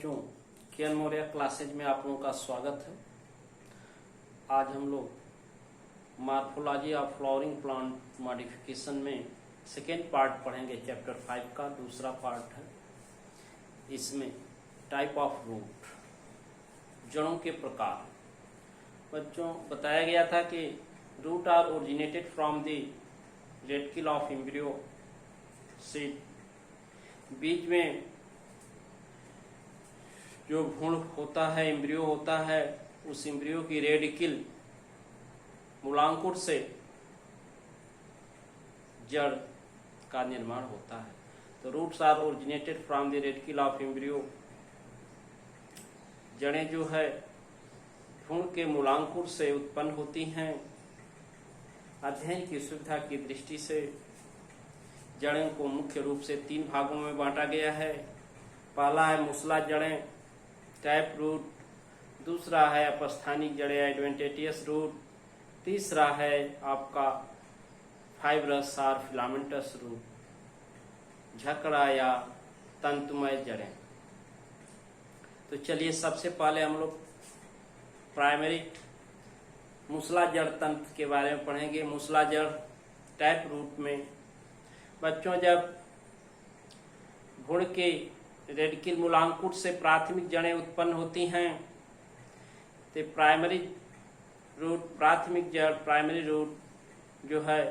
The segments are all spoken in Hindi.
बच्चों, केएन मौर्य क्लासेज में आप लोगों का स्वागत है। आज हम लोग morphology of flowering plant modification में सेकेंड पार्ट पढ़ेंगे। चैप्टर 5 का दूसरा पार्ट है। इसमें टाइप ऑफ रूट, जड़ों के प्रकार। बच्चों, बताया गया था कि root are originated from the radicle of embryo seed. बीज में जो भ्रूण होता है, एम्ब्रियो होता है, उस एम्ब्रियो की रेडिकल मूलांकुर से जड़ का निर्माण होता है। तो roots are originated from the radicle of embryo. जड़ें जो है भ्रूण के मूलांकुर से उत्पन्न होती हैं। अध्ययन की सुविधा की दृष्टि से जड़ों को मुख्य रूप से 3 भागों में बांटा गया है। पहला है मूसला जड़ें, टैप रूट। दूसरा है अपस्थानिक जड़ें, एडवेंटिशियस रूट। तीसरा है आपका फाइब्रस और फिलामेंटस रूट, झकड़ा या तंतुमय जड़ें। तो चलिए सबसे पहले हम लोग प्राइमरी मूसला जड़ तंत्र के बारे में पढ़ेंगे। मूसला जड़ टैप रूट में बच्चों, जब भ्रूण के रेडिकल मूलांकुर से प्राथमिक जड़ें उत्पन्न होती हैं तो प्राइमरी रूट, प्राथमिक जड़, प्राइमरी रूट जो है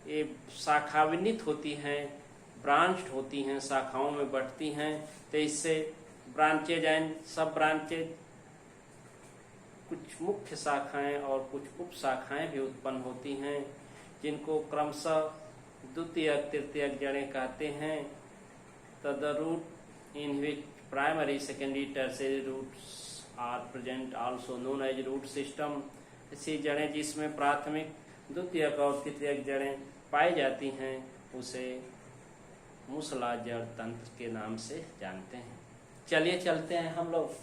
ये शाखाविन्नित होती हैं, ब्रांच्ड होती हैं, शाखाओं में बढ़ती हैं। तो इससे ब्रांचेज एंड सब ब्रांचेज, कुछ मुख्य शाखाएं और कुछ उप शाखाएं भी उत्पन्न होती हैं, जिनको क्रमशः द्वितीयक तृतीयक जड़ें कहते हैं। The root in which primary, secondary, tertiary roots are present, also known as root system। ऐसी जड़ें जिसमें प्राथमिक, द्वितीयक और तृतीयक जड़ें पाई जाती हैं उसे मूसला जड़ तंत्र के नाम से जानते हैं। चलिए चलते हैं हम लोग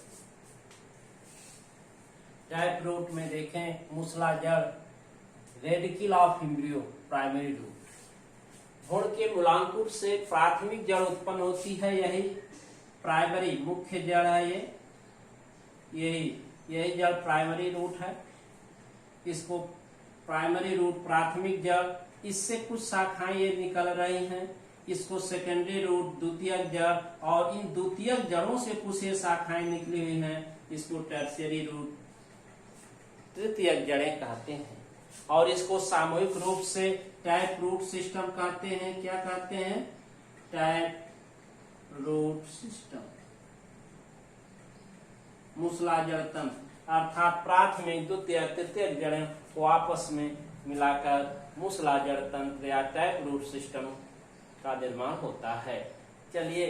टैप रूट में। देखें मूसला जड़ radicle of embryo, primary root. भ्रूण के मूलांकुर से प्राथमिक जड़ उत्पन्न होती है, यही प्राइमरी मुख्य जड़ है। यही जड़ प्राइमरी रूट है। इसको प्राइमरी रूट, प्राथमिक जड़, इससे कुछ शाखाएं ये निकल रही हैं। इसको सेकेंडरी रूट, द्वितीयक जड़, और इन द्वितीयक जड़ों से कुछ ये शाखाएं निकली हुई हैं, इसको टर्शियरी रूट, तृतीयक जड़ें कहते हैं। और इसको सामूहिक रूप से टैप रूट सिस्टम कहते हैं। क्या कहते हैं? Tap root system. मूसला जड़ तंत्र अर्थात प्राथमिक, द्वितीय, तृतीय जड़ें को आपस में मिलाकर मूसला जड़ तंत्र या टैप रूट सिस्टम का निर्माण होता है। चलिए,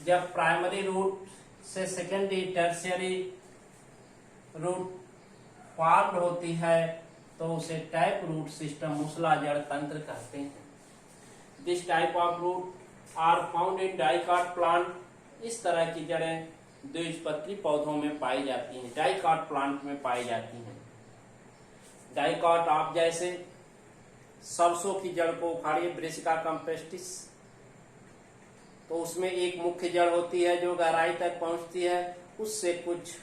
जब प्राइमरी रूट से सेकेंडरी, टर्शियरी रूट फॉर्म होती है तो उसे टैप रूट सिस्टम, मूसला जड़ तंत्र कहते हैं। This type of root are found in dicot plant. इस तरह की जड़ें द्विबीजपत्री पौधों में पाई जाती हैं, डाइकॉट प्लांट में पाई जाती हैं। डाइकॉट, आप जैसे सरसों की जड़ को उखाड़िए, ब्रिस्का कंपेस्टिस, तो उसमें एक मुख्य जड़ होती है जो गहराई तक पहुंचती है, उससे कुछ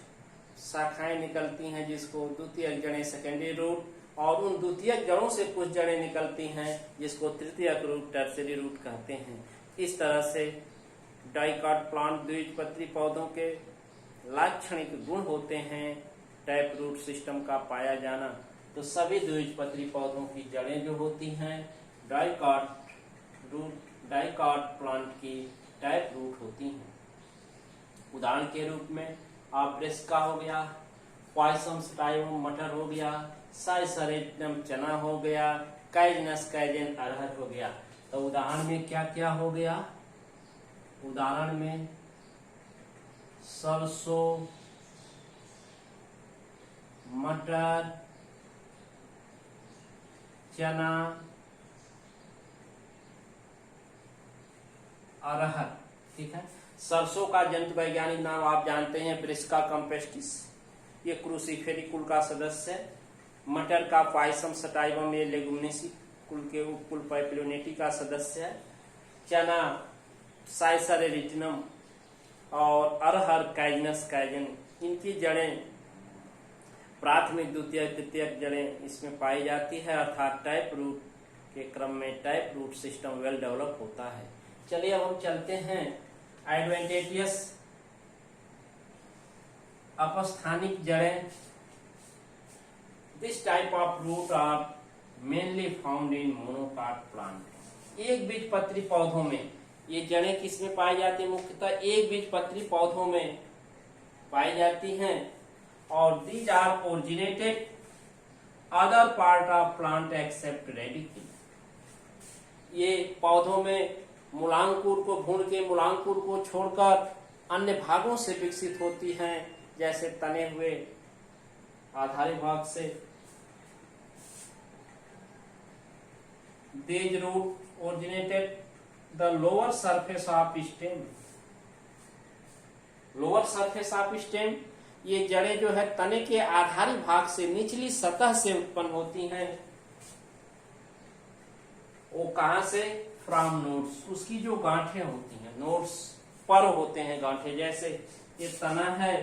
शाखाएं निकलती हैं जिसको द्वितीयक जड़ें, सेकेंडरी रूट, और उन द्वितीयक जड़ों से कुछ जड़ें निकलती हैं जिसको तृतीयक रूट, टर्शियरी रूट कहते हैं। इस तरह से डाइकॉट प्लांट द्विबीजपत्री पौधों के लाक्षणिक गुण होते हैं टैप रूट सिस्टम का पाया जाना। तो सभी द्विबीजपत्री पौधों की जड़ें जो होती हैं डाइकॉट रूट, डाइकॉट प्लांट की टैप रूट होती हैं। उदाहरण के रूप में आप ब्रेस्का हो गया, पॉयसम स्टाइवम मटर हो गया, साइसरेटम चना हो गया, कैजनस कैजन अरहर हो गया। तो उदाहरण में क्या क्या हो गया? उदाहरण में सरसों, मटर, चना, अरहर। ठीक है। सरसों का जंतु वैज्ञानिक नाम आप जानते हैं, ब्रिस्का कंपेस्टिस, ये क्रूसीफेरी कुल का सदस्य है। मटर का पॉयसम स्टाइवम, ये लेगुमिनेसी कुल के उपकुल पैपिलोनेटी का सदस्य है। चना साइसरेटिनम और अरहर, काइजनस, काइजन, इनकी जड़ें प्राथमिक, द्वितीय, तृतीयक जड़ें इसमें पाई जाती है, अर्थात टैप रूट के क्रम में tap root system well develop होता है। चलिए अब हम चलते हैं एडवेंटेटियस अपस्थानिक जड़ें। This type of root are mainly found in monocot plant. एक बीजपत्री पौधों में ये जड़ें किसमें पाई जाती है? मुख्यतः एक बीजपत्री पौधों में पाई जाती हैं, और these are originated other part of plant except radicle. ये पौधों में मूलांकुर को भून के, मूलांकुर को छोड़कर अन्य भागों से विकसित होती हैं, जैसे तने हुए आधारी भाग से। These root originated the lower surface of stem. Lower surface of stem, ये जड़ें जो है तने के आधारी भाग से, निचली सतह से उत्पन्न होती हैं। वो कहां से? फ्रॉम नोड्स, उसकी जो गांठें होती हैं, नोड्स पर होते हैं गांठें। जैसे ये तना है,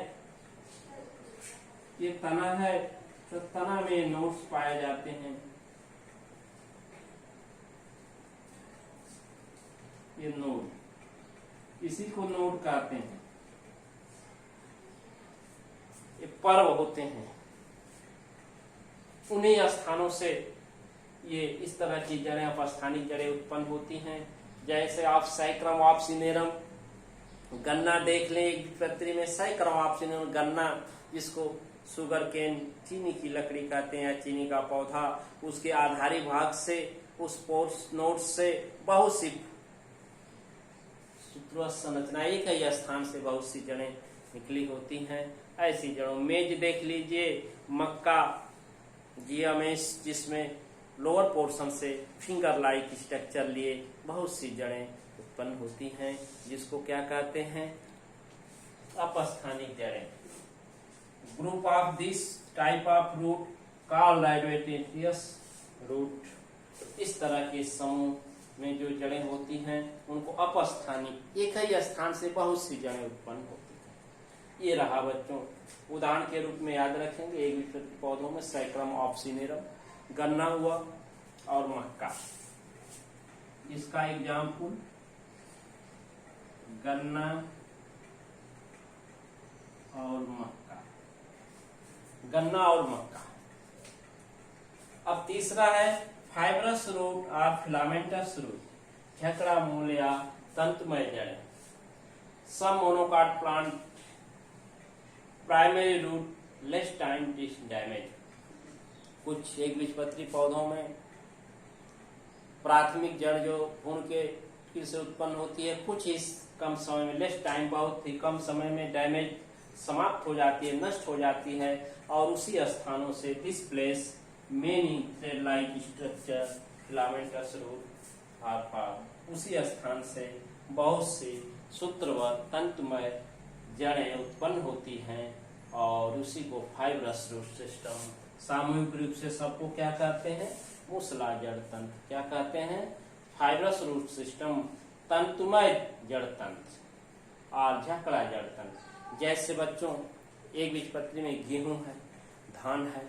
ये तना है, तो तना में नोड्स पाए जाते हैं। ये नोड, इसी को नोड कहते हैं। ये पर्व होते हैं, उन्हीं स्थानों से ये इस तरह की जड़ें, अपस्थानिक जड़ें उत्पन्न होती हैं। जैसे आप सैक्रम ऑप्सिनेरम गन्ना देख लें, एक बीजपत्री में सैक्रम ऑप्सिनेरम गन्ना, जिसको सुगर केन, चीनी की लकड़ी कहते हैं, या चीनी का पौधा, उसके आधारी भाग से, उस पोर्स नोड्स से बहुत सी संरचना, एक ही स्थान से बहुत सी जड़ें निकली होती हैं। ऐसी जड़ों मेज देख लीजिए, मक्का जियामेस, जिसमें लोअर पोर्शन से फिंगर लाइक स्ट्रक्चर लिए बहुत सी जड़ें उत्पन्न होती हैं, जिसको क्या कहते हैं? अपस्थानिक जड़ें। Group of this type of root called adventitious root. इस तरह के समूह में जो जड़ें होती हैं उनको अपस्थानिक, एक ही स्थान से बहुत सी जड़ें उत्पन्न होती हैं। ये रहा बच्चों, उदाहरण के रूप में याद रखेंगे, एक बीजपत्री पौधों में सैक्रम ऑप्सिनेरम, गन्ना हुआ और मक्का। इसका एग्जाम्पल गन्ना और मक्का, गन्ना और मक्का। अब तीसरा है फाइब्रस रूट और फिलामेंटस रूट, झकड़ा मूल या तंतुमय जड़ें। Some monocot plant primary root less time damage. कुछ एक बीजपत्री पौधों में प्राथमिक जड़ जो भून के फिर से उत्पन्न होती है, कुछ इस कम समय में, लेस टाइम, बहुत ही कम समय में डैमेज समाप्त हो जाती है, नष्ट हो जाती है, और उसी स्थानों से this place many thread like structure filamentous root are form. उसी स्थान से बहुत सी सूत्रवत तंतुमय जड़ें उत्पन्न होती हैं, और उसी को फाइब्रस रूट सिस्टम, सामूहिक रूप से सबको क्या कहते हैं? मूसला जड़ तंत्र। क्या कहते हैं? फाइब्रस रूट सिस्टम, तंतुमय जड़ तंत्र और झकड़ा जड़ तंत्र। जैसे बच्चों एक बीजपत्री में गेहूं है, धान है,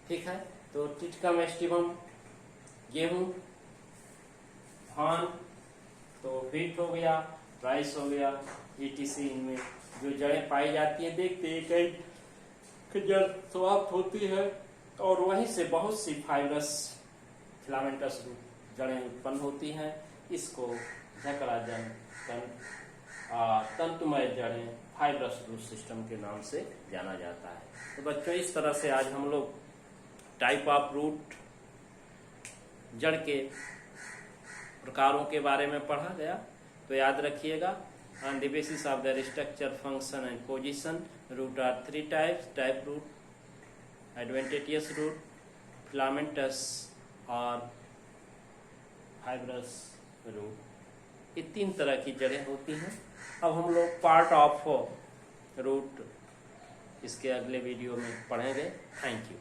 ठीक है, तो टिटकम एस्टिवम गेहूं, धान तो व्हीट हो गया, राइस हो गया, etc। इनमें जो जड़ें पाई जाती है, देखते हैं कई जड़ समाप्त होती है, और वहीं से बहुत सी फाइब्रस फिलामेंटस जड़ें उत्पन्न होती हैं। इसको झकड़ा जड़ तंतुमय जड़ें, फाइब्रस रूट सिस्टम के नाम से जाना जाता है। तो बच्चों इस तरह से आज हम लोग टाइप ऑफ रूट, जड़ के प्रकारों के बारे में पढ़ा गया। तो याद रखिएगा, on the basis of their structure, function and position, root are three types: type root, adventitious root, filamentous और fibrous root। ये तीन तरह की जड़ें होती हैं। अब हम लोग पार्ट ऑफ रूट इसके अगले वीडियो में पढ़ेंगे। Thank you.